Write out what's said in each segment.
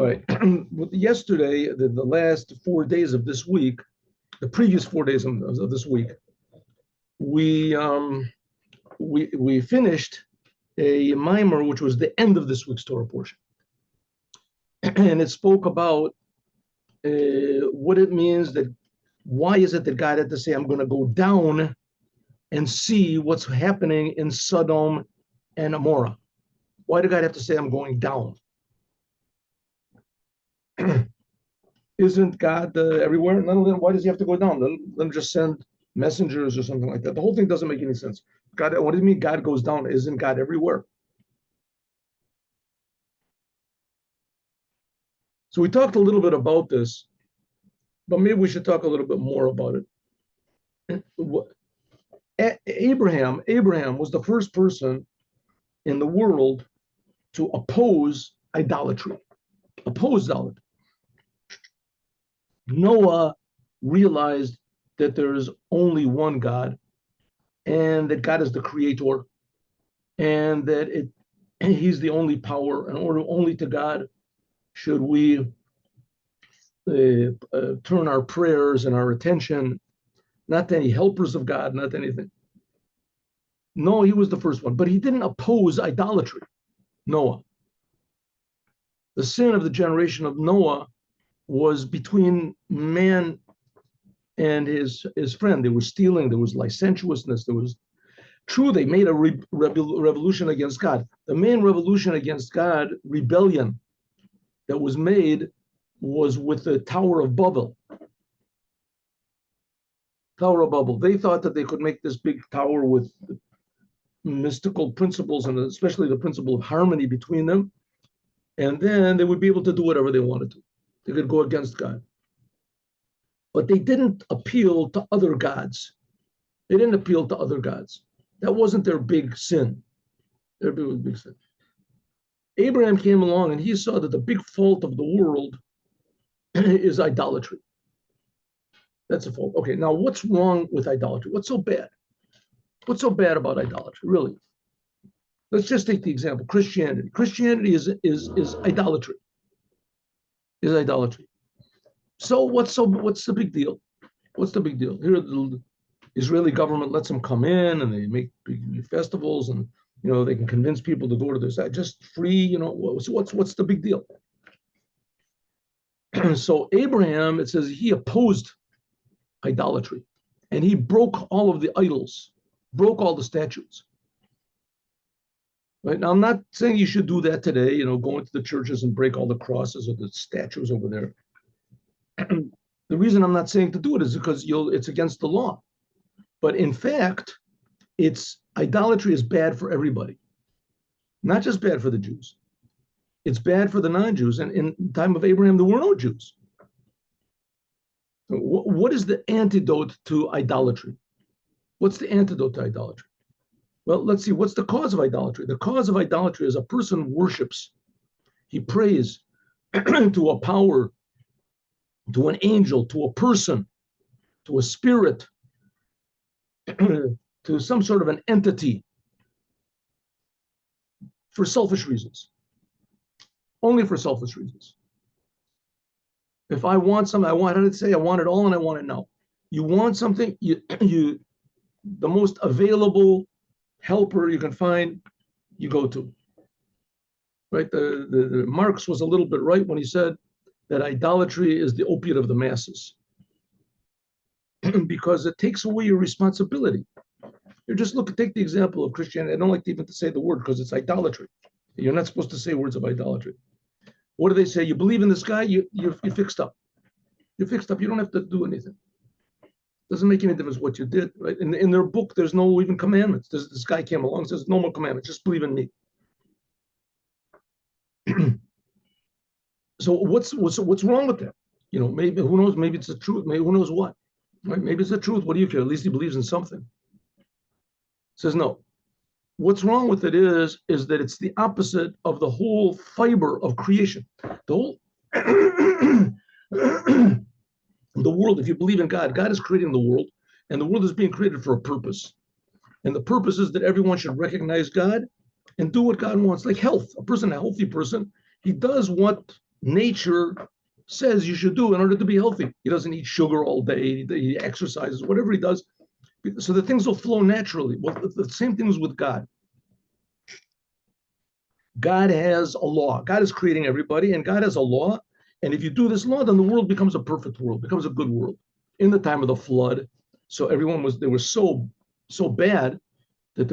All right. Yesterday, the last 4 days of this week, the previous 4 days of this week, we finished a mimer, which was the end of this week's Torah portion, and it spoke about what it means that why is it that God had to say, "I'm going to go down and see what's happening in Sodom and Amorah." Why did God have to say, "I'm going down"? Isn't God everywhere? Why does he have to go down? Let him just send messengers or something like that. The whole thing doesn't make any sense. God, what do you mean God goes down? Isn't God everywhere? So we talked a little bit about this, but maybe we should talk a little bit more about it. Abraham was the first person in the world to oppose idolatry. Noah realized that there is only one God, and that God is the creator, and that he's the only power, and only to God should we turn our prayers and our attention, not to any helpers of God, not to anything. No, he was the first one, but he didn't oppose idolatry, Noah. The sin of the generation of Noah was between man and his friend. There was stealing, there was licentiousness, there was true, they made a revolution against God. The main revolution against God, rebellion, that was made was with the Tower of Babel. They thought that they could make this big tower with mystical principles, and especially the principle of harmony between them, and then they would be able to do whatever they wanted to. They could go against God. But they didn't appeal to other gods. That wasn't their big sin. Their big sin. Abraham came along and he saw that the big fault of the world is idolatry. That's a fault. Okay, now what's wrong with idolatry? What's so bad? What's so bad about idolatry, really? Let's just take the example, Christianity. Christianity is idolatry. Is idolatry. So what's the big deal? What's the big deal? Here the Israeli government lets them come in and they make big festivals, and they can convince people to go to their side. Just free, so what's the big deal? So Abraham, it says he opposed idolatry, and he broke all of the idols, broke all the statues. Right now, I'm not saying you should do that today, go into the churches and break all the crosses or the statues over there. The reason I'm not saying to do it is because it's against the law. But in fact, idolatry is bad for everybody. Not just bad for the Jews. It's bad for the non-Jews. And in the time of Abraham, there were no Jews. What is the antidote to idolatry? What's the antidote to idolatry? Well, let's see. What's the cause of idolatry? The cause of idolatry is a person worships. He prays to a power, to an angel, to a person, to a spirit, to some sort of an entity, for selfish reasons. Only for selfish reasons. If I want something, I want it all and I want it now. You want something, the most available helper you can find, you go to. Right? The Marx was a little bit right when he said that idolatry is the opiate of the masses. Because it takes away your responsibility. Take the example of Christianity. I don't like even to say the word because it's idolatry. You're not supposed to say words of idolatry. What do they say? You believe in this guy, you're fixed up. You're fixed up. You don't have to do anything. Doesn't make any difference what you did. Right? In their book, there's no even commandments. This guy came along and says, no more commandments. Just believe in me. So what's wrong with that? Maybe, who knows? Maybe it's the truth. Maybe who knows what? Right? Maybe it's the truth. What do you care? At least he believes in something. Says no. What's wrong with it is that it's the opposite of the whole fiber of creation. The whole the world, if you believe in God, God is creating the world, and the world is being created for a purpose. And the purpose is that everyone should recognize God and do what God wants, like health. A healthy person, he does what nature says you should do in order to be healthy. He doesn't eat sugar all day, he exercises, whatever he does, so the things will flow naturally. Well, the same thing is with God. God has a law. God is creating everybody, and God has a law. And if you do this law, then the world becomes a perfect world, becomes a good world. In the time of the flood, so they were so bad that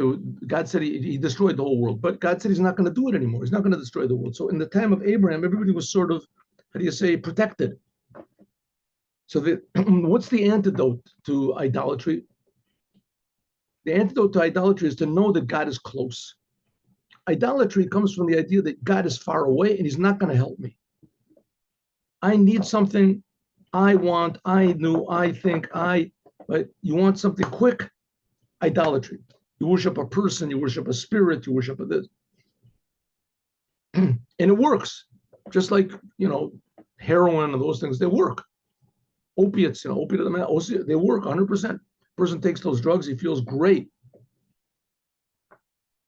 God said he destroyed the whole world. But God said he's not going to do it anymore. He's not going to destroy the world. So in the time of Abraham, everybody was sort of, how do you say, protected. So what's the antidote to idolatry? The antidote to idolatry is to know that God is close. Idolatry comes from the idea that God is far away and he's not going to help me. I need something, I want, I knew, I think, but you want something quick, idolatry. You worship a person, you worship a spirit, you worship a this. And it works. Just like, heroin and those things, they work. Opiates, they work 100%. Person takes those drugs, he feels great.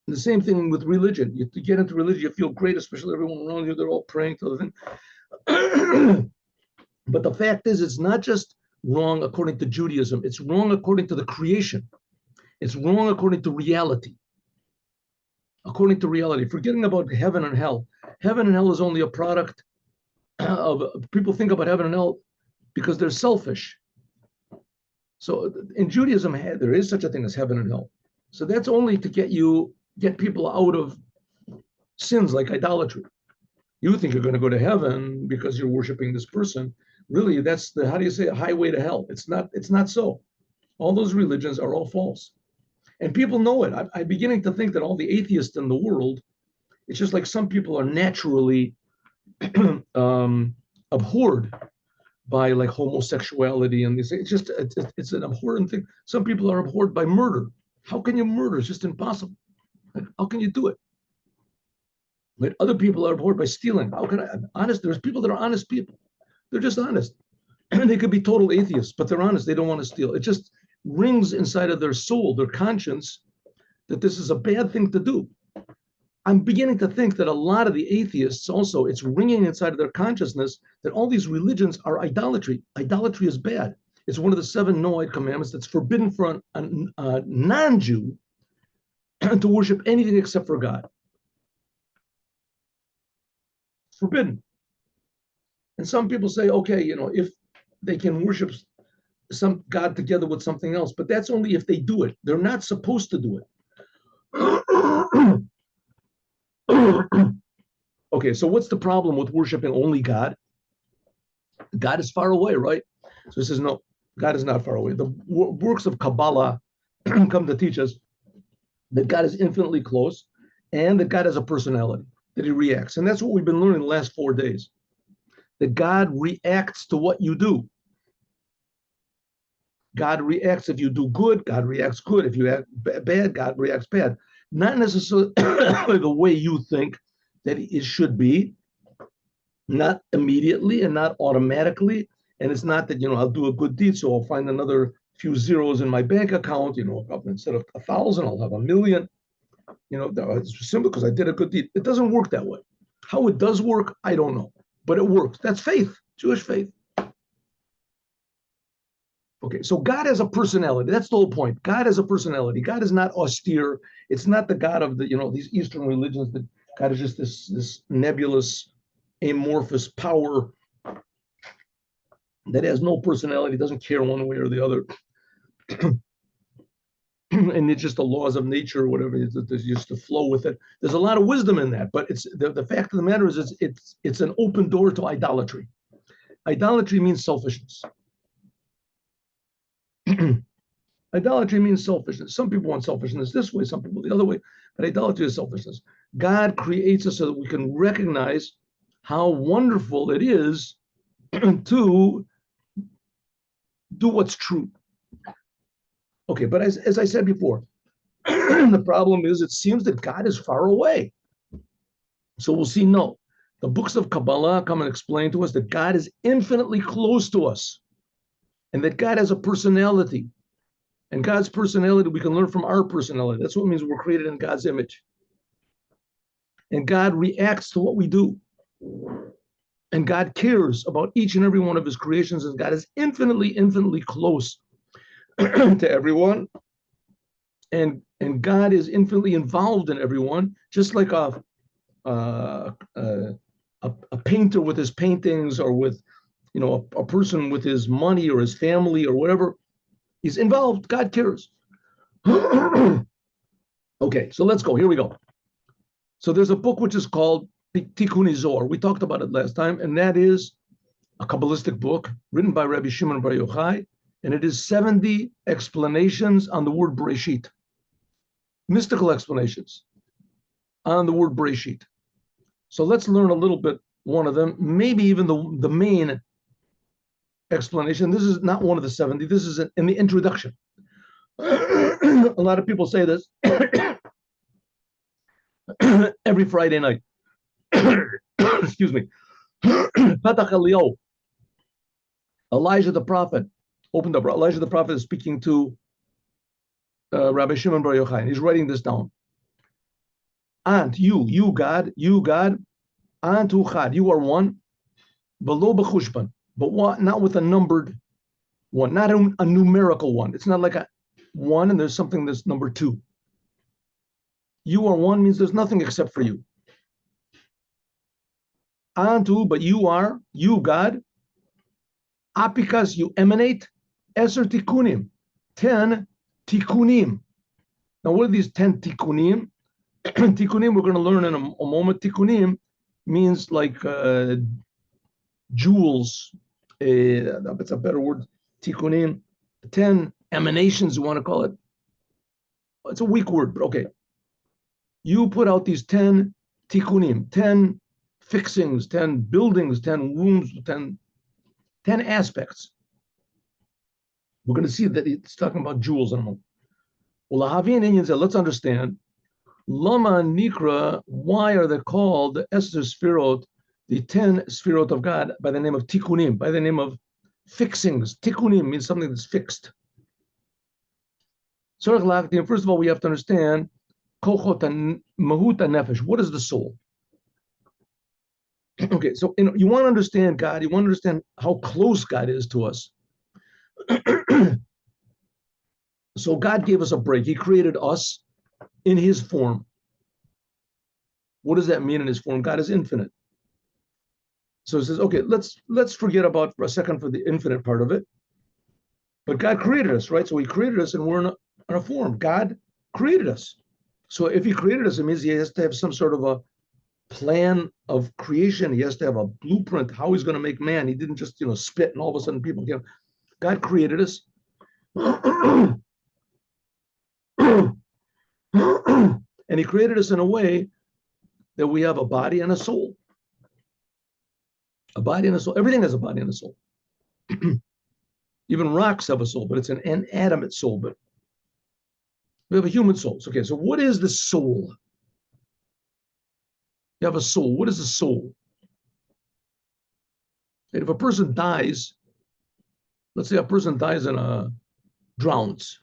And the same thing with religion. You get into religion, you feel great, especially everyone around you, they're all praying to the thing. But the fact is, it's not just wrong according to Judaism, it's wrong according to the creation. It's wrong according to reality. According to reality, forgetting about heaven and hell. Heaven and hell is only a product of people think about heaven and hell because they're selfish. So in Judaism, there is such a thing as heaven and hell. So that's only to get people out of sins like idolatry. You think you're going to go to heaven because you're worshiping this person. Really, that's the, how do you say, a highway to hell. It's not so. All those religions are all false. And people know it. I'm beginning to think that all the atheists in the world, it's just like some people are naturally abhorred by like homosexuality and this. It's an abhorrent thing. Some people are abhorred by murder. How can you murder? It's just impossible. Like, how can you do it? But other people are abhorred by stealing. How can honest? There's people that are honest people. They're just honest. And they could be total atheists, but they're honest. They don't want to steal. It just rings inside of their soul, their conscience, that this is a bad thing to do. I'm beginning to think that a lot of the atheists also, it's ringing inside of their consciousness that all these religions are idolatry. Idolatry is bad. It's one of the 7 Noahide commandments that's forbidden for a non-Jew to worship anything except for God. Forbidden. And some people say, okay, if they can worship some God together with something else, but that's only if they do it. They're not supposed to do it. Okay, so what's the problem with worshiping only God? God is far away, right? So he says, no, God is not far away. The works of Kabbalah come to teach us that God is infinitely close and that God has a personality, that he reacts. And that's what we've been learning the last 4 days, that God reacts to what you do. God reacts if you do good, God reacts good. If you act bad, God reacts bad. Not necessarily the way you think that it should be, not immediately and not automatically. And it's not that, I'll do a good deed, so I'll find another few zeros in my bank account, instead of 1,000, I'll have 1,000,000. It's simple because I did a good deed. It doesn't work that way. How it does work, I don't know, but it works. That's faith, Jewish faith. Okay, so God has a personality. That's the whole point. God has a personality. God is not austere. It's not the God of these Eastern religions that God is just this nebulous, amorphous power that has no personality, doesn't care one way or the other. And it's just the laws of nature or whatever. There's just to flow with it. There's a lot of wisdom in that, but it's the fact of the matter is it's an open door to idolatry. Idolatry means selfishness. Idolatry means selfishness. Some people want selfishness this way, some people the other way, but idolatry is selfishness. God creates us so that we can recognize how wonderful it is to do what's true. Okay, but as I said before, the problem is it seems that God is far away. So we'll see, no. The books of Kabbalah come and explain to us that God is infinitely close to us and that God has a personality. And God's personality, we can learn from our personality. That's what it means we're created in God's image. And God reacts to what we do. And God cares about each and every one of his creations, and God is infinitely, infinitely close to everyone. And God is infinitely involved in everyone, just like uh, a, a painter with his paintings, or with a person with his money or his family or whatever. He's involved. God cares. Okay, so let's go. Here we go. So there's a book which is called Tikkun Zohar. We talked about it last time, and that is a Kabbalistic book written by Rabbi Shimon Bar Yochai, and it is 70 explanations on the word Breshit, mystical explanations on the word Breshit. So let's learn a little bit, one of them, maybe even the main explanation. This is not one of the 70. This is in the introduction. A lot of people say this every Friday night. Excuse me. Patach Eliyahu, Elijah the prophet, opened up. Elijah the prophet is speaking to Rabbi Shimon Bar Yochai. He's writing this down. And you God, and Uchad, you are one, below b'chushban, but what? Not with a numbered one, not a numerical one. It's not like a one and there's something that's number two. You are one means there's nothing except for you. Antu, but you are, you God, apikas, you emanate, eser tikunim, 10 tikunim. Now, what are these 10 tikunim? Tikunim, we're going to learn in a moment. Tikunim means like jewels. That's a better word. Tikunim, 10 emanations, you want to call it. It's a weak word, but okay. You put out these 10 tikunim, 10 fixings, 10 buildings, 10 rooms, 10 aspects. We're going to see that it's talking about jewels in a moment. Well, Lahavi and said, let's understand. Lama Nikra, why are they called the Esther Sfirot, the 10 Sfirot of God, by the name of Tikkunim, by the name of fixings? Tikkunim means something that's fixed. First of all, we have to understand Kochot and Mahut and Nefesh. What is the soul? Okay, so you want to understand God, you want to understand how close God is to us. So God gave us a break. He created us in his form. What does that mean in his form? God is infinite. So it says, okay, let's forget about for a second for the infinite part of it. But God created us, right? So he created us and we're in a form. God created us. So if he created us, it means he has to have some sort of a plan of creation. He has to have a blueprint how he's going to make man. He didn't just spit and all of a sudden people God created us. And he created us in a way that we have a body and a soul. A body and a soul. Everything has a body and a soul. Even rocks have a soul, but it's an inanimate soul. But we have a human soul. Okay, so what is the soul? You have a soul. What is a soul? And if a person dies, let's say a person dies drowns,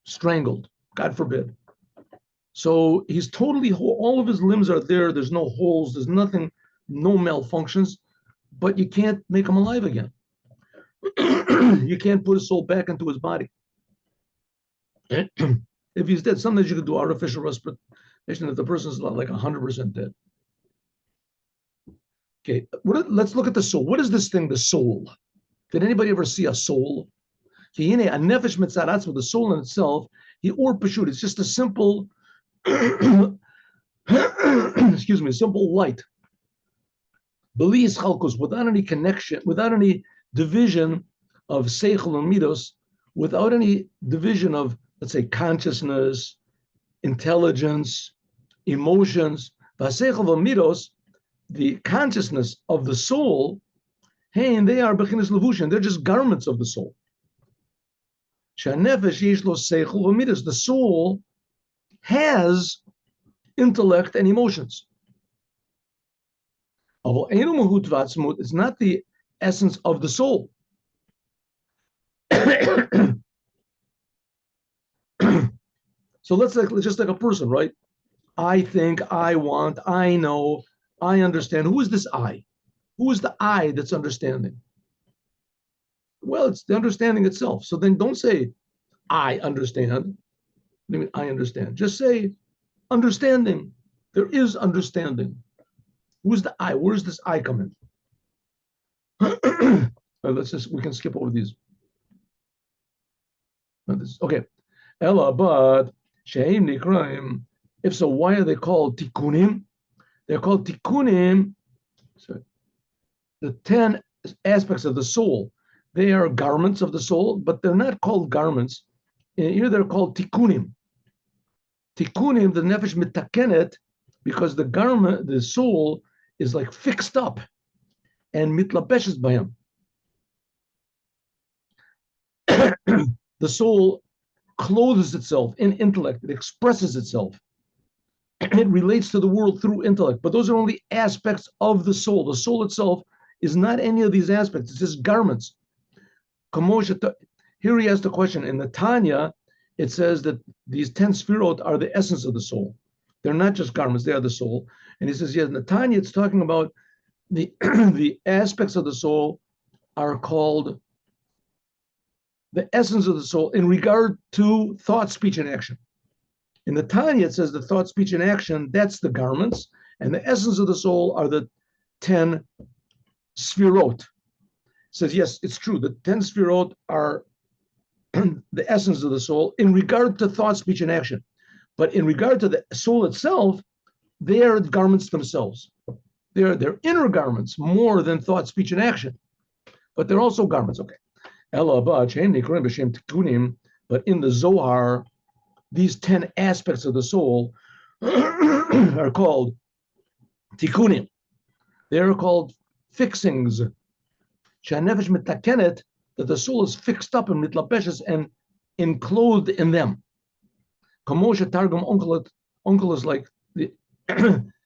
strangled, God forbid. So he's totally whole. All of his limbs are there. There's no holes. There's nothing, no malfunctions, but you can't make him alive again. You can't put his soul back into his body. If he's dead, sometimes you could do artificial respiration if the person's like 100% dead. Okay, let's look at the soul. What is this thing, the soul? Did anybody ever see a soul? A nefesh mitzaratz, with the soul in itself, it's just a simple, excuse me, simple light. Belis chalkos, without any connection, without any division of seichel and midos, without any division of, let's say, consciousness, intelligence, emotions. Vaseichel and midos, the consciousness of the soul, hey, and they are bechinas levushin. They're just garments of the soul. Shanefesh yesh lo seichel v'midos. The soul has intellect and emotions. It's not the essence of the soul. So let's just like a person, right? I think, I want, I know, I understand. Who is this I? Who is the I that's understanding? Well, it's the understanding itself. So then don't say, I understand. I understand. Just say, understanding. There is understanding. Who's the I? Where does this I come in? We can skip over these. Okay. Ella, but Sheim Nikraim. If so, why are they called tikkunim? They're called tikkunim. Sorry. The 10 aspects of the soul. They are garments of the soul, but they're not called garments. Here they're called tikkunim. Tikkunim, the nefesh mitakenet, because the garment, the soul, is like fixed up and mitlapeshes by him. The soul clothes itself in intellect. It expresses itself. It relates to the world through intellect. But those are only aspects of the soul. The soul itself is not any of these aspects. It's just garments. Here he asks the question. In the Tanya, it says that these 10 sfirot are the essence of the soul. They're not just garments, they are the soul. And he says, yes, in the Tanya, it's talking about the, the aspects of the soul are called the essence of the soul in regard to thought, speech, and action. In the Tanya, it says the thought, speech, and action, that's the garments, and the essence of the soul are the 10 sfirot. It says, yes, it's true. The 10 sfirot are the essence of the soul in regard to thought, speech, and action. But in regard to the soul itself, they are garments themselves. They're inner garments more than thought, speech, and action. But they're also garments. Okay. But in the Zohar, these 10 aspects of the soul are called tikkunim. They're called fixings. That the soul is fixed up in mitlapeshes and enclosed in them. Uncle is like the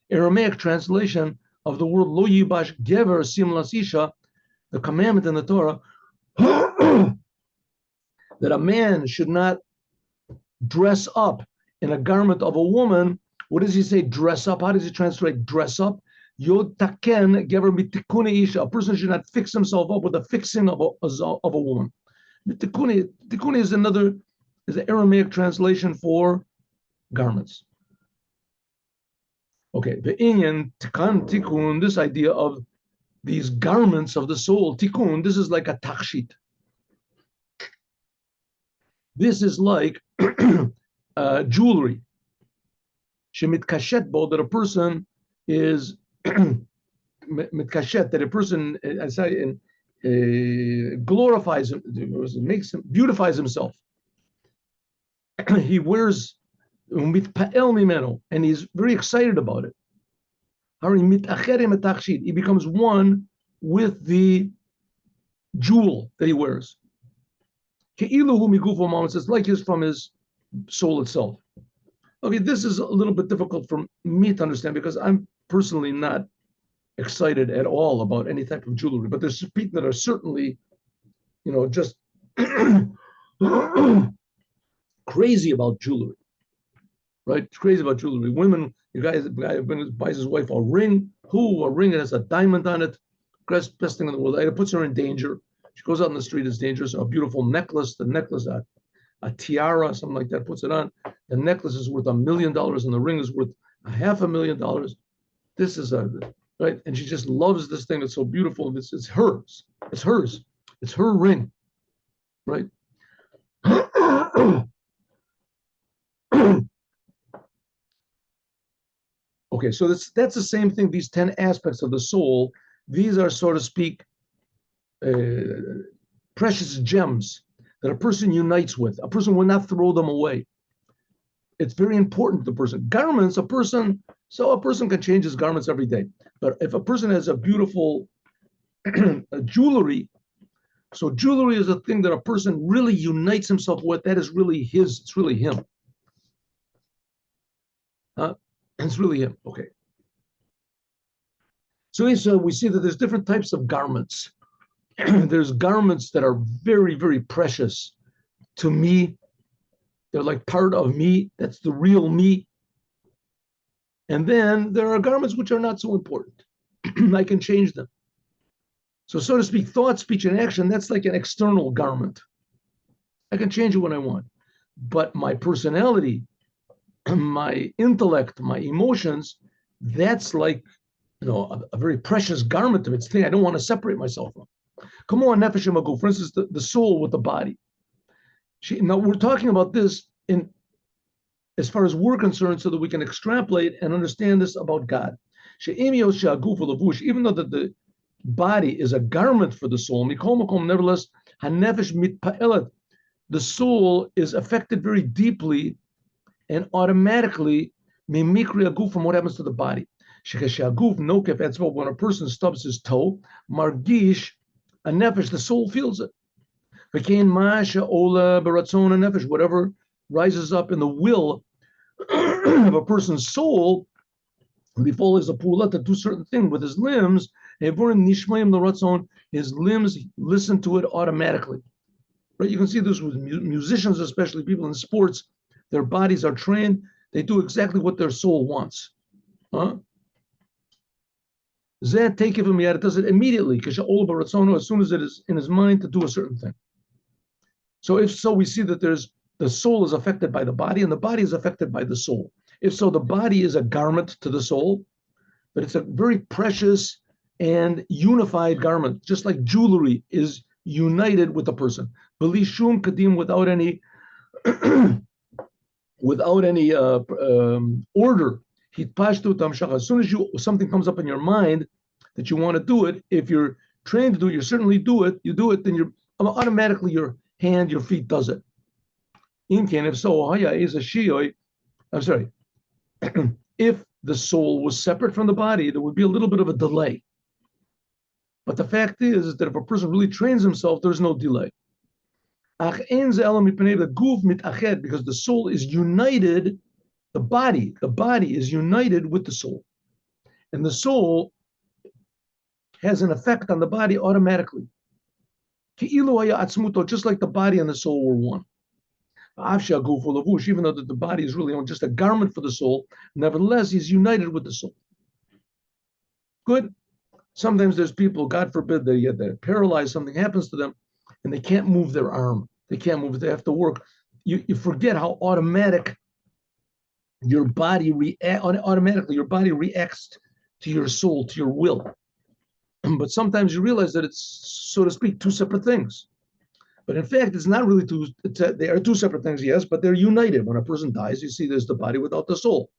Aramaic translation of the word lo yibash gever simlas isha, the commandment in the Torah that a man should not dress up in a garment of a woman. What does he say? Dress up. How does he translate dress up? Yod taken gever mitikune isha. A person should not fix himself up with the fixing of a woman. Tikune is an Aramaic translation for garments. Okay, the inyan tikkun, this idea of these garments of the soul, tikkun, this is like a takshit. This is like jewelry. Shemitkashet bo, that a person is mitkashet, that a person glorifies him, beautifies himself. He wears mitpa'el mimeno, and he's very excited about it. He becomes one with the jewel that he wears. It's like he's from his soul itself. Okay, this is a little bit difficult for me to understand because I'm personally not excited at all about any type of jewelry, but there's people that are certainly, just crazy about jewelry, right? It's crazy about jewelry. Women, the guy buys his wife a ring that has a diamond on it, best thing in the world. It puts her in danger. She goes out in the street, it's dangerous. A beautiful necklace, a tiara, something like that, puts it on. The necklace is worth $1 million and the ring is worth $500,000. This is right, and she just loves this thing. It's so beautiful. It's hers. It's hers. It's her ring, right? Okay, so that's the same thing. These 10 aspects of the soul, these are, so to speak, precious gems that a person unites with. A person will not throw them away. It's very important to the person. Garments, a person can change his garments every day. But if a person has a beautiful jewelry, so jewelry is a thing that a person really unites himself with. That is really his. It's really him. It's really him. Okay. So we see that there's different types of garments. There's garments that are very, very precious to me. They're like part of me. That's the real me. And then there are garments which are not so important. I can change them. So to speak, thought, speech, and action, that's like an external garment. I can change it when I want. But my personality, my intellect, my emotions, that's like, a very precious garment of its thing I don't want to separate myself from. Come on, nefesh and for instance, the soul with the body. Now we're talking about this in as far as we're concerned, so that we can extrapolate and understand this about God. Even though the body is a garment for the soul, nevertheless, the soul is affected very deeply and automatically from what happens to the body. When a person stubs his toe, margish a nefesh, the soul feels it. Whatever rises up in the will of a person's soul, before is a pula to do certain thing with his limbs, his limbs listen to it automatically. Right? You can see this with musicians, especially people in sports. Their bodies are trained. They do exactly what their soul wants. Zed take it from me, it does it immediately, as soon as it is in his mind to do a certain thing. So if so, we see that the soul is affected by the body and the body is affected by the soul. If so, the body is a garment to the soul, but it's a very precious and unified garment, just like jewelry is united with the person. Belishum kadim, without any order. As soon as something comes up in your mind that you want to do it, if you're trained to do it, you certainly do it. You do it, then you're automatically your hand, your feet does it. If so, I'm sorry. If the soul was separate from the body, there would be a little bit of a delay. But the fact is that if a person really trains himself, there's no delay. Because the soul is united, the body is united with the soul. And the soul has an effect on the body automatically. Just like the body and the soul were one. Even though the body is really just a garment for the soul, nevertheless, he's united with the soul. Good. Sometimes there's people, God forbid, they're paralyzed, something happens to them, and they can't move their arm. They can't move it. They have to work. You forget how automatic your body reacts to your soul, to your will. But sometimes you realize that it's, so to speak, two separate things. But in fact, it's not really two. They are two separate things, yes, but they're united. When a person dies, you see there's the body without the soul.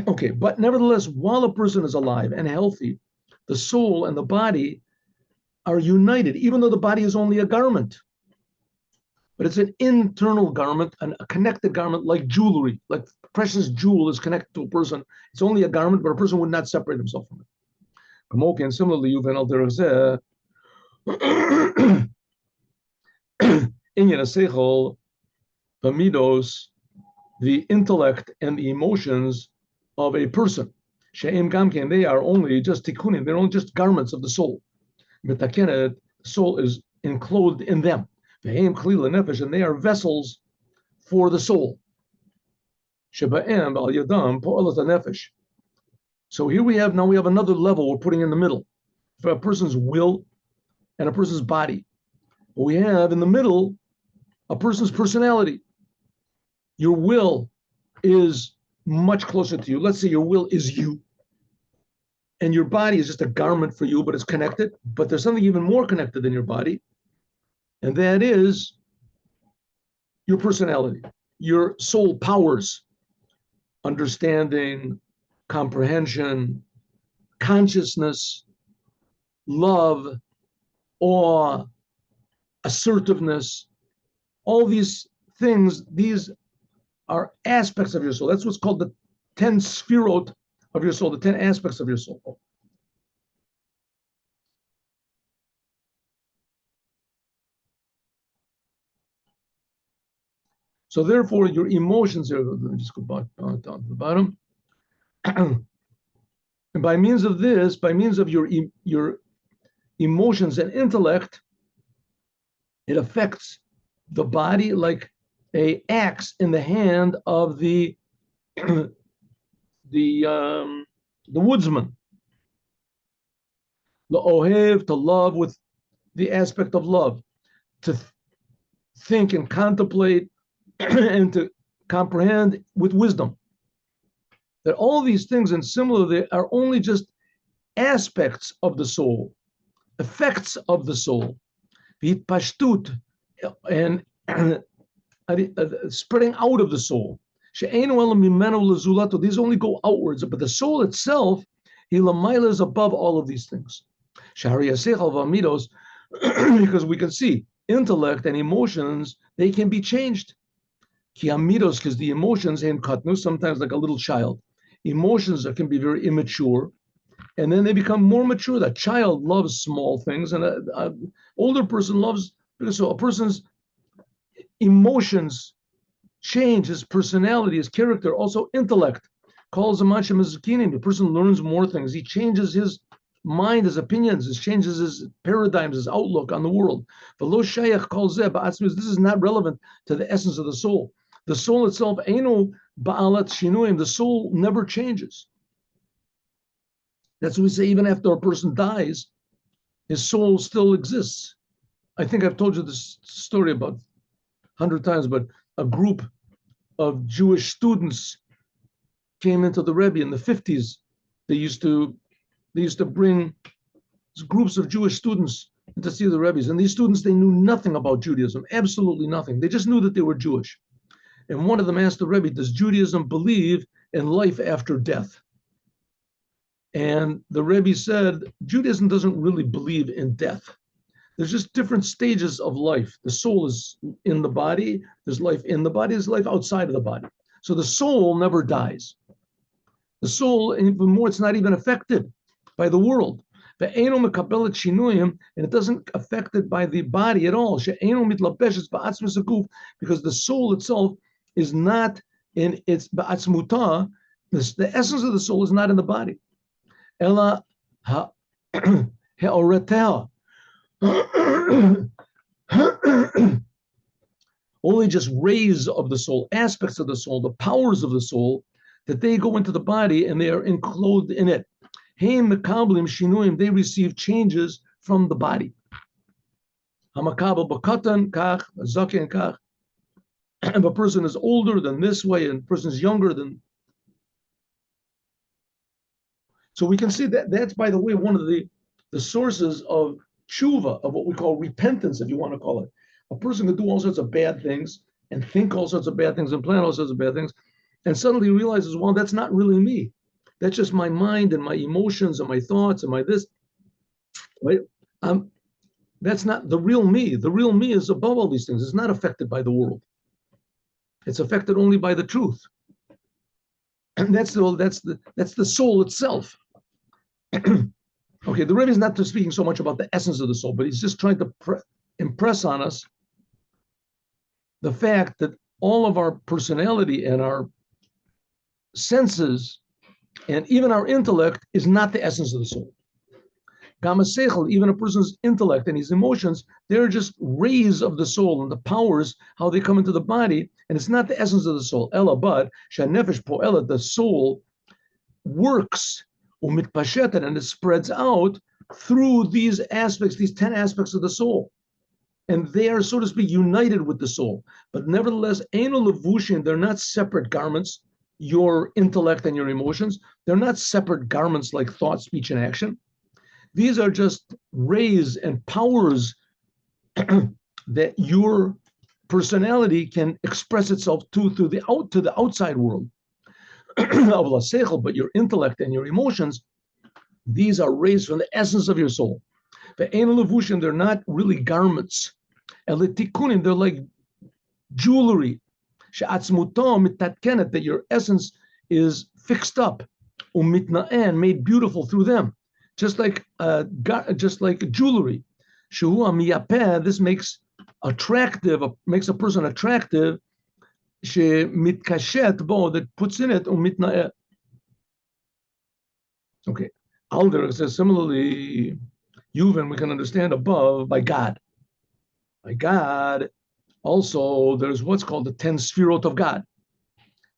Okay, but nevertheless, while a person is alive and healthy, the soul and the body are united, even though the body is only a garment. But it's an internal garment, a connected garment, like jewelry, like precious jewel is connected to a person. It's only a garment, but a person would not separate himself from it. And similarly, the intellect and the emotions of a person. They are only just tikkunim, they're only just garments of the soul. The soul is enclosed in them. And they are vessels for the soul. So here we have another level we're putting in the middle for a person's will and a person's body. We have in the middle a person's personality. Your will is much closer to you. Let's say your will is you, and your body is just a garment for you, but it's connected. But there's something even more connected than your body, and that is your personality, your soul powers, understanding, comprehension, consciousness, love, awe, assertiveness, all these things, these are aspects of your soul. That's what's called the 10 sphirot of your soul, the 10 aspects of your soul. So therefore, your emotions here, let me just go back down to the bottom. And by means of this, by means of your emotions and intellect, it affects the body like a axe in the hand of the woodsman. La'ohev, to love with the aspect of love, to think and contemplate and to comprehend with wisdom. That all these things, and similarly, are only just aspects of the soul, effects of the soul, pashtut, and spreading out of the soul. These only go outwards, but the soul itself, is above all of these things. Because we can see intellect and emotions, they can be changed. Because the emotions in katnu, sometimes like a little child, emotions can be very immature, and then they become more mature. That child loves small things, and an older person loves, so a person's emotions change, his personality, his character, also intellect. Calls a machim as the person learns more things. He changes his mind, his opinions, he changes his paradigms, his outlook on the world. This is not relevant to the essence of the soul. The soul itself, the soul never changes. That's what we say, even after a person dies, his soul still exists. I think I've told you this story about 100 times, but a group of Jewish students came into the Rebbe in the 50s. They used to bring groups of Jewish students to see the Rebbe's. And these students, they knew nothing about Judaism, absolutely nothing. They just knew that they were Jewish. And one of them asked the Rebbe, does Judaism believe in life after death? And the Rebbe said, Judaism doesn't really believe in death. There's just different stages of life. The soul is in the body. There's life in the body. There's life outside of the body. So the soul never dies. The soul, and even more, it's not even affected by the world. And it doesn't affect it by the body at all. Because the soul itself is not in its ba'atzmuta. The essence of the soul is not in the body. Ela ha'oreteha. Only just rays of the soul, aspects of the soul, the powers of the soul, that they go into the body and they are enclosed in it. They receive changes from the body. If a person is older, then this way, and a person is younger, then. So we can see that that's, by the way, one of the sources of tshuva, of what we call repentance, if you want to call it. A person can do all sorts of bad things and think all sorts of bad things and plan all sorts of bad things, and suddenly realizes, well, that's not really me. That's just my mind and my emotions and my thoughts and my this. Right? That's not the real me. The real me is above all these things. It's not affected by the world. It's affected only by the truth. And that's the soul itself. Okay, the Rebbe is not speaking so much about the essence of the soul, but he's just trying to impress on us the fact that all of our personality and our senses and even our intellect is not the essence of the soul. Even a person's intellect and his emotions, they're just rays of the soul and the powers, how they come into the body, and it's not the essence of the soul. Ella, but the soul works and it spreads out through these aspects, these 10 aspects of the soul. And they are, so to speak, united with the soul. But nevertheless, they're not separate garments, your intellect and your emotions. They're not separate garments like thought, speech, and action. These are just rays and powers that your personality can express itself to the outside world. But your intellect and your emotions, these are rays from the essence of your soul. They're not really garments. They're like jewelry. That your essence is fixed up, made beautiful through them, just like jewelry. This makes a person attractive. That puts in it Okay. Alder says similarly, Yuvan we can understand above by God. By God, also there's what's called the 10 sfirot of God.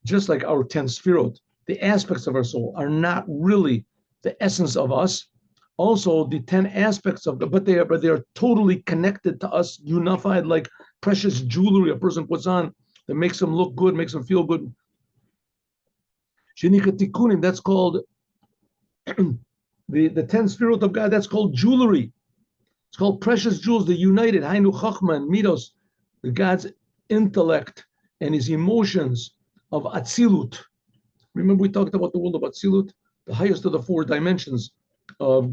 Just like our 10 sfirot, the aspects of our soul are not really the essence of us, Also the 10 aspects of God, but they are totally connected to us, unified, like precious jewelry a person puts on that makes them look good, makes them feel good. Shenika Tikunim, that's called the 10 spirit of God, that's called jewelry. It's called precious jewels, the united, Hainu Chachma and Midos, the God's intellect and his emotions of Atzilut. Remember we talked about the world of Atzilut, the highest of the 4 dimensions of,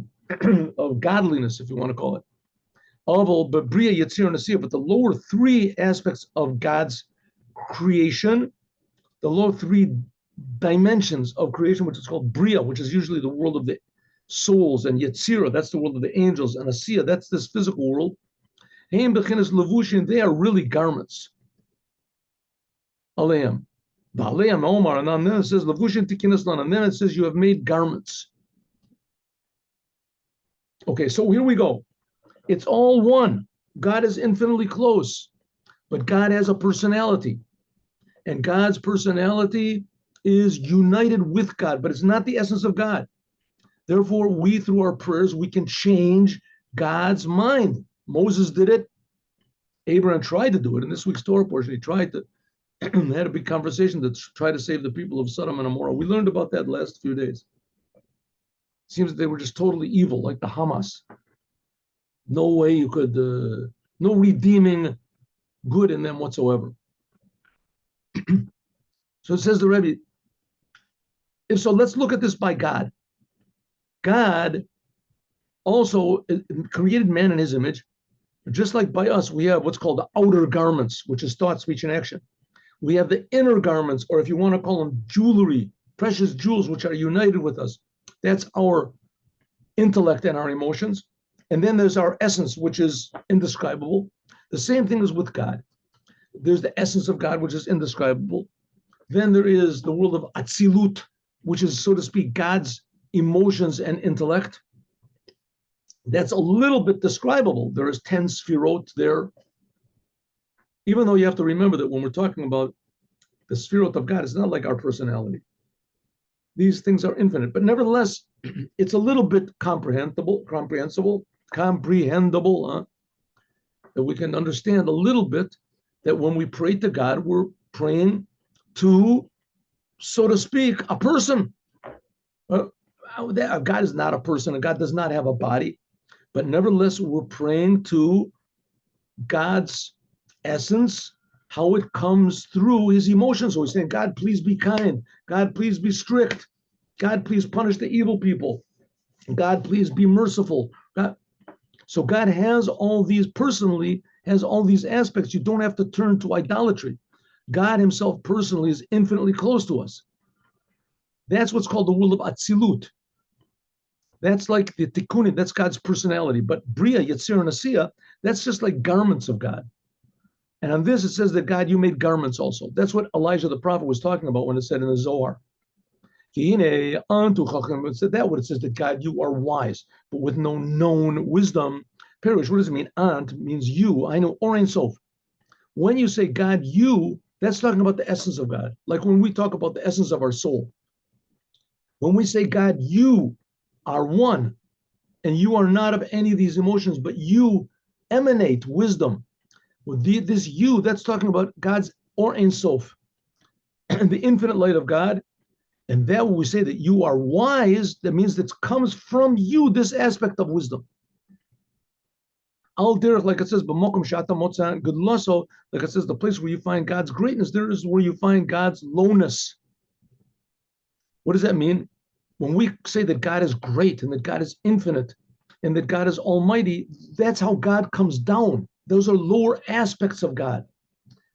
of godliness, if you want to call it. But Bria, Yetzir, and Asiyah, but the lower 3 aspects of God's creation, the lower 3 dimensions of creation, which is called Bria, which is usually the world of the souls, and Yetzirah, that's the world of the angels, and Asiyah, that's this physical world. They are really garments. Aleim. The Aleim Omar, and then it says Lavushin Tikinaslan, and then it says you have made garments. Okay, so here we go. It's all one. God is infinitely close, but God has a personality, and God's personality is united with God, but it's not the essence of God. Therefore, we, through our prayers, we can change God's mind. Moses did it. Abraham tried to do it. In this week's Torah portion, he tried to, had a big conversation to try to save the people of Sodom and Gomorrah. We learned about that last few days. It seems that they were just totally evil, like the Hamas. No way you could, no redeeming good in them whatsoever. So it says the Rebbe, if so, let's look at this by God. God also created man in his image. Just like by us, we have what's called the outer garments, which is thought, speech, and action. We have the inner garments, or if you want to call them jewelry, precious jewels, which are united with us. That's our intellect and our emotions. And then there's our essence, which is indescribable. The same thing is with God. There's the essence of God, which is indescribable. Then there is the world of Atzilut, which is, so to speak, God's emotions and intellect. That's a little bit describable. There is 10 sphirot there. Even though you have to remember that when we're talking about the sphirot of God, it's not like our personality. These things are infinite, but nevertheless, it's a little bit comprehensible, that we can understand a little bit that when we pray to God, we're praying to, so to speak, a person. God is not a person, and God does not have a body, but nevertheless, we're praying to God's essence, how it comes through his emotions. So we're saying, God, please be kind. God, please be strict. God, please punish the evil people. God, please be merciful. So God has all these, personally, has all these aspects. You don't have to turn to idolatry. God himself personally is infinitely close to us. That's what's called the world of Atzilut. That's like the Tikkunim, that's God's personality. But Bria, Yetzir, and Asiyah, that's just like garments of God. And on this, it says that God, you made garments also. That's what Elijah the prophet was talking about when it said in the Zohar. It said that what it says that God, you are wise, but with no known wisdom. Perish, what does it mean? Ant means you. I know Or Ein Sof. When you say God, you, that's talking about the essence of God. Like when we talk about the essence of our soul. When we say God, you are one, and you are not of any of these emotions, but you emanate wisdom. With this you, that's talking about God's Or Ein Sof, the infinite light of God. And that when we say that you are wise, that means that comes from you, this aspect of wisdom. Al derech, like it says, b'mokum shata motzah gedlaso, like it says, the place where you find God's greatness, there is where you find God's lowness. What does that mean? When we say that God is great and that God is infinite and that God is almighty, that's how God comes down. Those are lower aspects of God.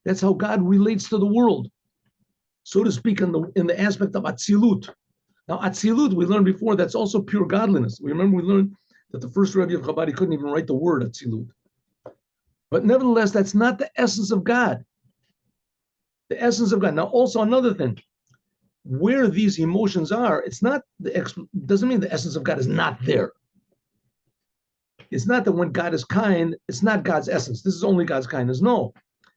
That's how God relates to the world, so to speak, in the aspect of Atzilut. Now, Atzilut, we learned before, that's also pure godliness. We remember we learned that the first Rebbe of Chabad, he couldn't even write the word Atzilut. But nevertheless, that's not the essence of God. The essence of God. Now, also another thing, where these emotions are, it's not doesn't mean the essence of God is not there. It's not that when God is kind, it's not God's essence. This is only God's kindness. No.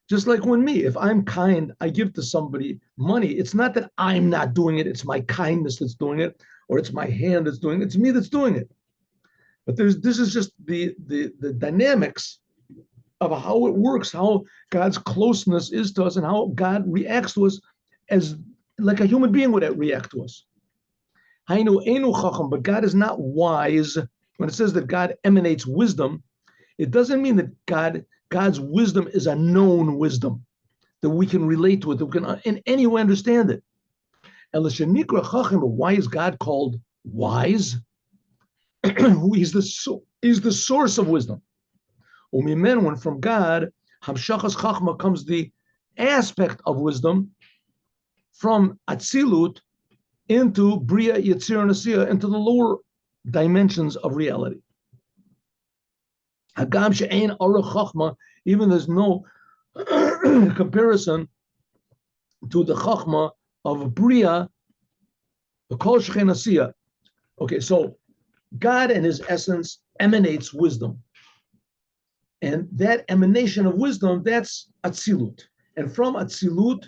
Just like when if I'm kind, I give to somebody money. It's not that I'm not doing it. It's my kindness that's doing it, or it's my hand that's doing it. It's me that's doing it. But this is just the dynamics of how it works, how God's closeness is to us, and how God reacts to us as like a human being would react to us. But God is not wise. When it says that God emanates wisdom, it doesn't mean that God's wisdom is a known wisdom that we can relate to it, that we can in any way understand it. Why is God called wise? He's the source of wisdom. When from God, Hamshachas Chachma comes the aspect of wisdom from Atzilut into Bria, Yetzir, and Asiya, into the lower dimensions of reality. Hagam she'ein Arach Chachma, even there's no comparison to the Chachma of Bria, the Kol Shechen Asiya. Okay, so God in his essence emanates wisdom. And that emanation of wisdom, that's Atzilut. And from Atzilut,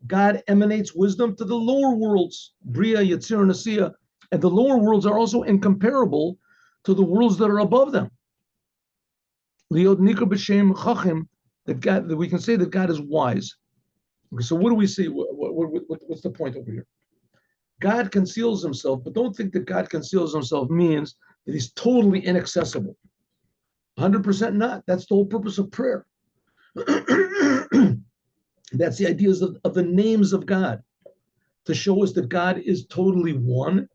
God emanates wisdom to the lower worlds, Bria, Yetzir, and Asiya. And the lower worlds are also incomparable to the worlds that are above them. Liod Nikra B'Shem Chachim, that we can say that God is wise. Okay, so what do we see? What's the point over here? God conceals himself, but don't think that God conceals himself means that he's totally inaccessible. 100% not. That's the whole purpose of prayer. That's the ideas of the names of God, to show us that God is totally one,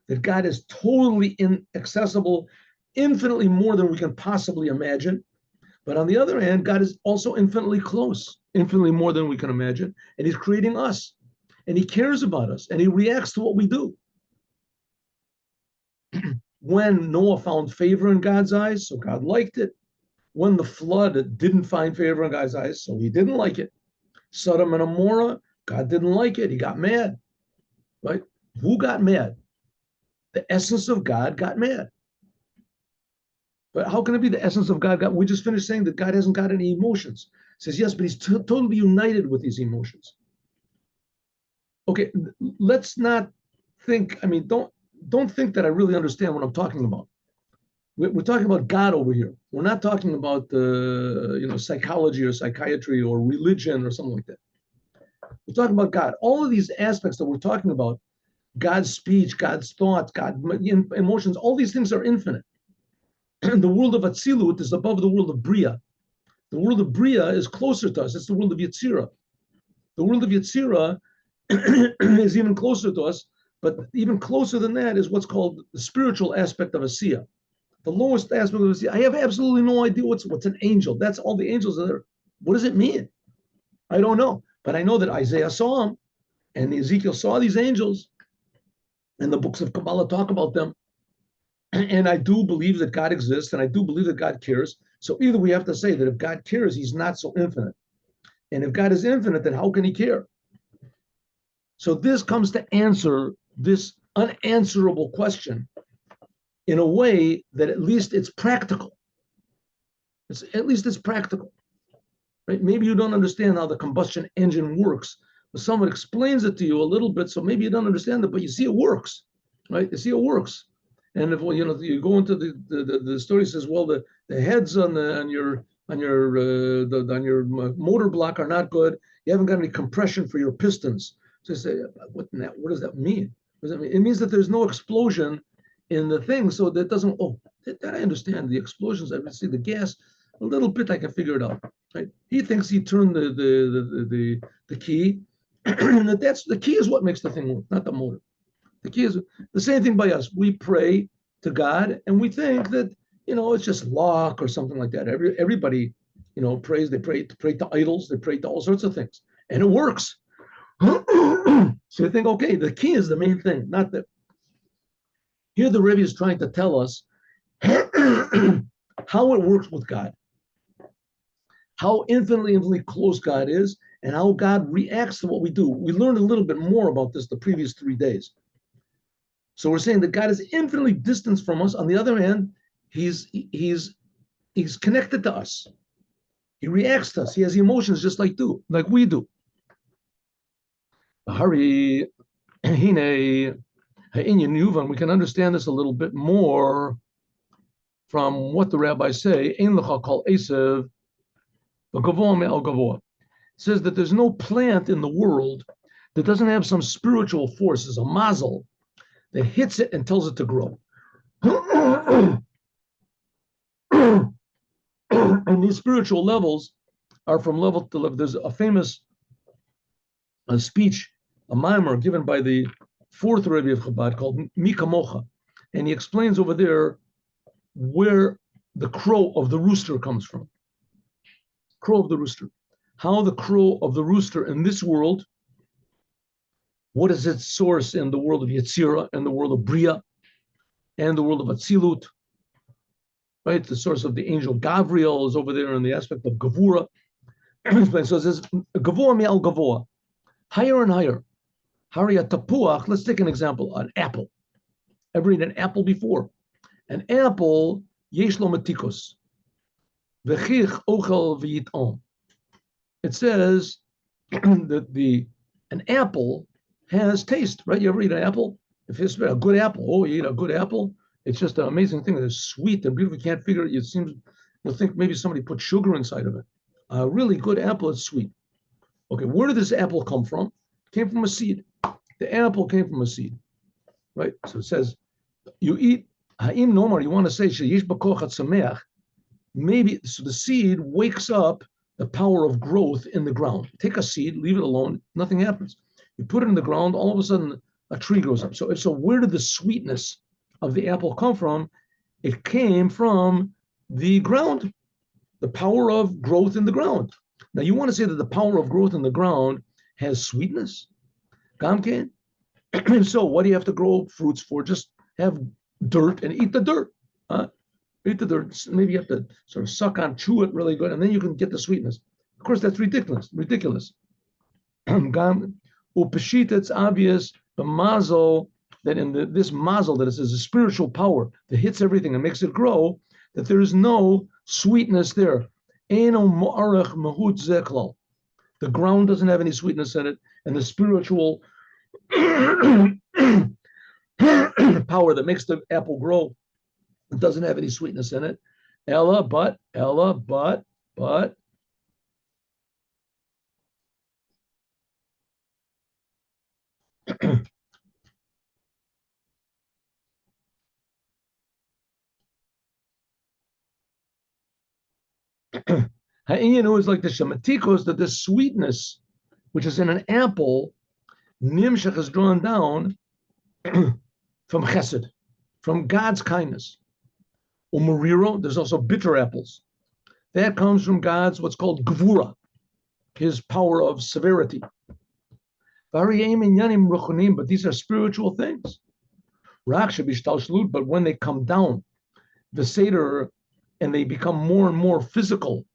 that God is totally inaccessible, infinitely more than we can possibly imagine. But on the other hand, God is also infinitely close, infinitely more than we can imagine. And he's creating us, and he cares about us, and he reacts to what we do. When Noah found favor in God's eyes, so God liked it. When the flood didn't find favor in God's eyes, so he didn't like it. Sodom and Gomorrah, God didn't like it. He got mad, right? Who got mad? The essence of God got mad. But how can it be the essence of God? We just finished saying that God hasn't got any emotions. It says, yes, but he's totally united with these emotions. Okay, let's not think, don't think that I really understand what I'm talking about. We're talking about God over here. We're not talking about psychology or psychiatry or religion or something like that. We're talking about God. All of these aspects that we're talking about, God's speech, God's thoughts, God's emotions, all these things are infinite. The world of Atzilut is above the world of Bria. The world of Bria is closer to us. It's the world of Yetzirah. The world of Yetzirah is even closer to us, but even closer than that is what's called the spiritual aspect of Asiya. The lowest aspect of Asiya. I have absolutely no idea what's an angel. That's all the angels are there. What does it mean? I don't know. But I know that Isaiah saw them, and Ezekiel saw these angels, and the books of Kabbalah talk about them. And I do believe that God exists, and I do believe that God cares. So either we have to say that if God cares, he's not so infinite. And if God is infinite, then how can he care? So this comes to answer this unanswerable question in a way that at least it's practical. At least it's practical. Right? Maybe you don't understand how the combustion engine works, but someone explains it to you a little bit, so maybe you don't understand it, but you see it works. Right? You see it works. And if you go into the story, says, well, the heads on your motor block are not good. You haven't got any compression for your pistons. So you say, what does that mean? What does that mean? It means that there's no explosion in the thing, so that doesn't. Oh, that I understand. The explosions, I see the gas a little bit. I can figure it out. Right? He thinks he turned the key, and that's the key is what makes the thing work, not the motor. The key is the same thing by us. We pray to God, and we think that it's just luck or something like that. Everybody, prays. They pray to idols. They pray to all sorts of things, and it works. So you think, okay, the key is the main thing, not that. Here, the Rebbe is trying to tell us how it works with God, how infinitely close God is, and how God reacts to what we do. We learned a little bit more about this the previous 3 days. So we're saying that God is infinitely distant from us. On the other hand, he's connected to us. He reacts to us. He has emotions just like we do. Hari, Hine, we can understand this a little bit more from what the rabbis say, Ein lecha kol esev v'gavoa me'al gavoa. It says that there's no plant in the world that doesn't have some spiritual forces, a mazel, that hits it and tells it to grow. And these spiritual levels are from level to level. There's a famous speech, a mimer given by the fourth Rebbe of Chabad called Mika Mocha. And he explains over there where the crow of the rooster comes from. Crow of the rooster. How the crow of the rooster in this world, what is its source in the world of Yetzirah, and the world of Bria, and the world of Atzilut, right? The source of the angel Gavriel is over there in the aspect of Gavura. So it says, Gavoa me'al Gavoa, higher and higher. Haria tapuach, let's take an example, an apple. Ever eat an apple before? An apple, yesh lo matikos. V'chich ochel v'yiton. It says that an apple has taste, right? You ever eat an apple? If it's a good apple, oh, you eat a good apple, it's just an amazing thing. It's sweet and beautiful. You can't figure it. It seems, you'll think maybe somebody put sugar inside of it. A really good apple is sweet. Okay, where did this apple come from? It came from a seed. The apple came from a seed, right? So it says, you eat, ha'im nomar, you want to say, sheyesh b'koch sameach, maybe, so the seed wakes up the power of growth in the ground. Take a seed, leave it alone, nothing happens. You put it in the ground, all of a sudden, a tree grows up. So where did the sweetness of the apple come from? It came from the ground, the power of growth in the ground. Now you want to say that the power of growth in the ground has sweetness? Gamken? So what do you have to grow fruits for? Just have dirt and eat the dirt. Eat the dirt. Maybe you have to sort of suck on, chew it really good, and then you can get the sweetness. Of course, that's ridiculous. Upashita, it's obvious, the mazel, that in this mazel, that it says a spiritual power that hits everything and makes it grow, that there is no sweetness there. The ground doesn't have any sweetness in it, and the spiritual power that makes the apple grow, it doesn't have any sweetness in it. Ella, but Ha'inyan is like the shematikos, that the sweetness which is in an apple, nimshach, is drawn down from chesed, from God's kindness. Umariro, there's also bitter apples. That comes from God's what's called gvura, his power of severity. But these are spiritual things. But when they come down, the Seder, and they become more and more physical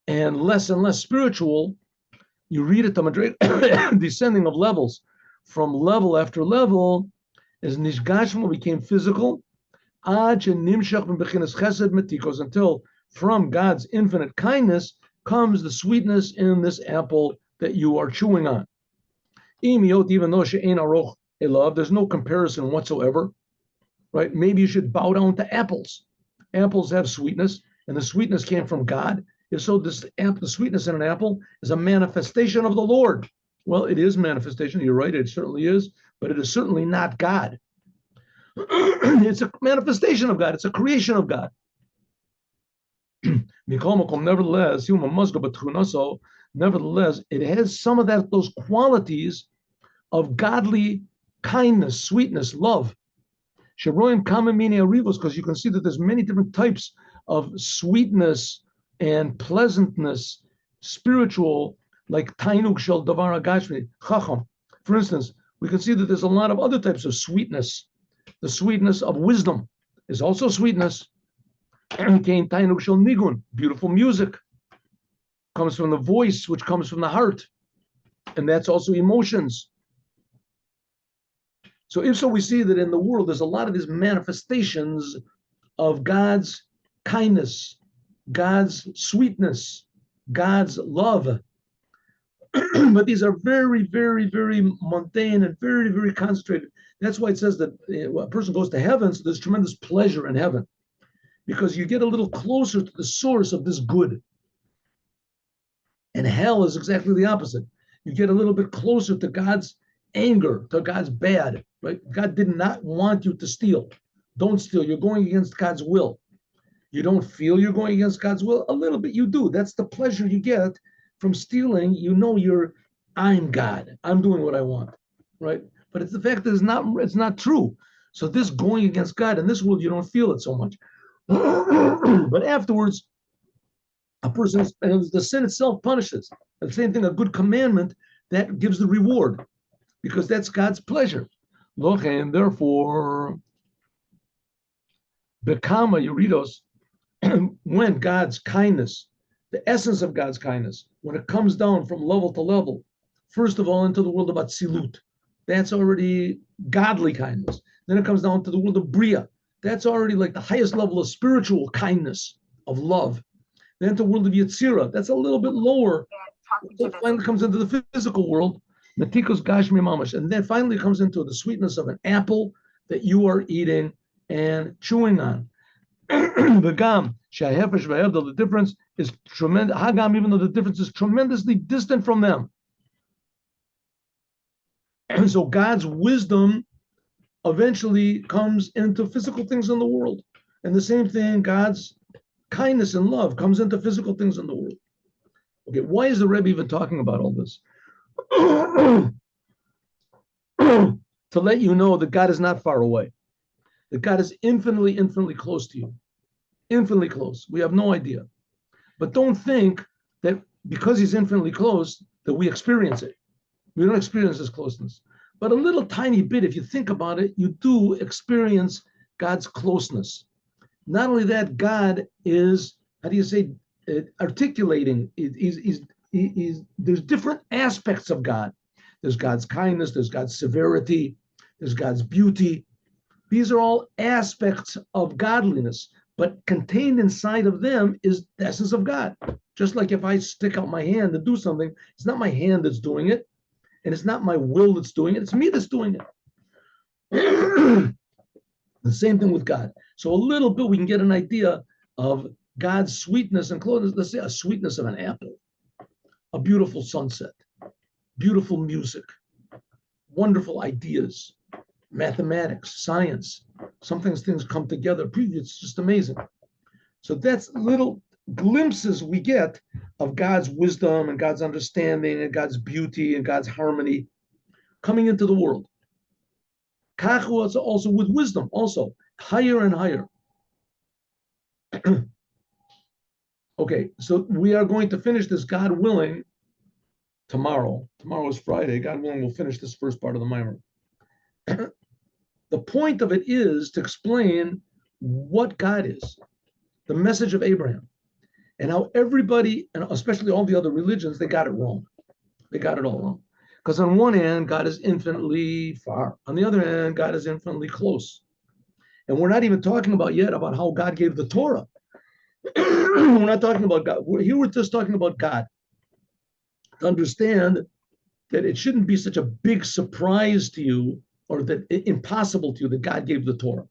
and less spiritual, you read it, the descending of levels, from level after level, as Nishgashma became physical, until from God's infinite kindness comes the sweetness in this apple that you are chewing on. Even though there's no comparison whatsoever, right? Maybe you should bow down to apples. Apples have sweetness, and the sweetness came from God. If so, the sweetness in an apple is a manifestation of the Lord. Well, it is manifestation. You're right, it certainly is, but it is certainly not God. It's a manifestation of God. It's a creation of God. Nevertheless, it has some of those qualities of godly kindness, sweetness, love. Because you can see that there's many different types of sweetness and pleasantness, spiritual, like tainuk shel davar agashmi, chacham. For instance, we can see that there's a lot of other types of sweetness. The sweetness of wisdom is also sweetness. Tainuk shel nigun, beautiful music, comes from the voice, which comes from the heart, and that's also emotions. So if so, we see that in the world, there's a lot of these manifestations of God's kindness, God's sweetness, God's love. But these are very, very, very mundane and very, very concentrated. That's why it says that a person goes to heaven, so there's tremendous pleasure in heaven. because you get a little closer to the source of this good. And hell is exactly the opposite. You get a little bit closer to God's anger, to God's bad, right? God did not want you to steal. Don't steal. You're going against God's will. You don't feel you're going against God's will? A little bit you do. That's the pleasure you get from stealing. You know I'm God. I'm doing what I want, right? But it's the fact that it's not true. So this going against God in this world, you don't feel it so much. But afterwards, the sin itself punishes. And the same thing, a good commandment, that gives the reward, because that's God's pleasure. And therefore, Bekama Yuridos, when God's kindness, the essence of God's kindness, when it comes down from level to level, first of all into the world of Atzilut, that's already godly kindness. Then it comes down to the world of Bria. That's already like the highest level of spiritual kindness, of love. Then to the world of Yetzirah, that's a little bit lower. It finally comes into the physical world, Natikos Gashmi Mamash, and then finally comes into the sweetness of an apple that you are eating and chewing on. The gam, the difference is tremendous. Hagam, even though the difference is tremendously distant from them. And so God's wisdom eventually comes into physical things in the world. And the same thing, God's kindness and love comes into physical things in the world. Okay, why is the Rebbe even talking about all this? To let you know that God is not far away, that God is infinitely, infinitely close to you. Infinitely close. We have no idea. But don't think that because he's infinitely close that we experience it. We don't experience his closeness. But a little tiny bit, if you think about it, you do experience God's closeness. Not only that, God is, how do you say, articulating. There's different aspects of God. There's God's kindness, there's God's severity, there's God's beauty. These are all aspects of godliness, but contained inside of them is the essence of God. Just like if I stick out my hand to do something, it's not my hand that's doing it, and it's not my will that's doing it, it's me that's doing it. The same thing with God. So a little bit we can get an idea of God's sweetness and closeness. Let's say a sweetness of an apple, a beautiful sunset, beautiful music, wonderful ideas, mathematics, science. Sometimes things come together. It's just amazing. So that's little glimpses we get of God's wisdom and God's understanding and God's beauty and God's harmony coming into the world. Kachu also with wisdom, also higher and higher. Okay, so we are going to finish this, God willing, tomorrow. Tomorrow is Friday. God willing, we'll finish this first part of the Mimer. The point of it is to explain what God is, the message of Abraham, and how everybody, and especially all the other religions, they got it wrong. They got it all wrong. Because on one hand, God is infinitely far. On the other hand, God is infinitely close. And we're not even talking about yet about how God gave the Torah. We're not talking about God. Here we're just talking about God. To understand that it shouldn't be such a big surprise to you, or that impossible to you, that God gave the Torah.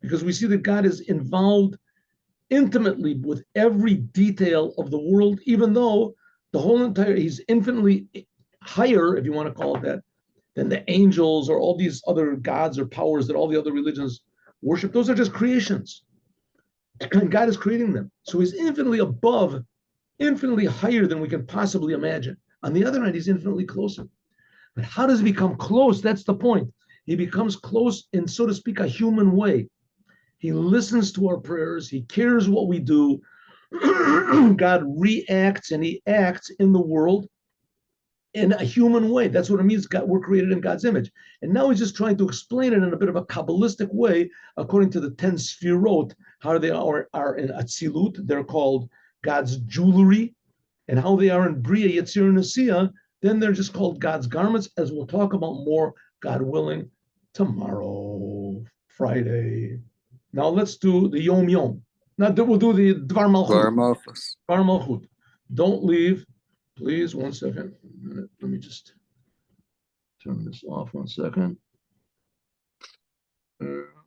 Because we see that God is involved intimately with every detail of the world, even though he's infinitely higher, if you want to call it that, than the angels or all these other gods or powers that all the other religions worship. Those are just creations. And God is creating them. So he's infinitely above, infinitely higher than we can possibly imagine. On the other hand, he's infinitely closer. But how does he become close? That's the point. He becomes close in, so to speak, a human way. He listens to our prayers. He cares what we do. God reacts and he acts in the world in a human way. That's what it means. We're created in God's image. And now he's just trying to explain it in a bit of a Kabbalistic way, according to the 10 Sfirot, how they are in Atzilut. They're called God's jewelry. And how they are in Bria, Yetzirah, and Asiya, then they're just called God's garments, as we'll talk about more, God willing, tomorrow, Friday. Now let's do the Yom Yom. Now we'll do the Dvar Malchut. Dvar Malchut. Don't leave, please. 1 second. Let me just turn this off 1 second.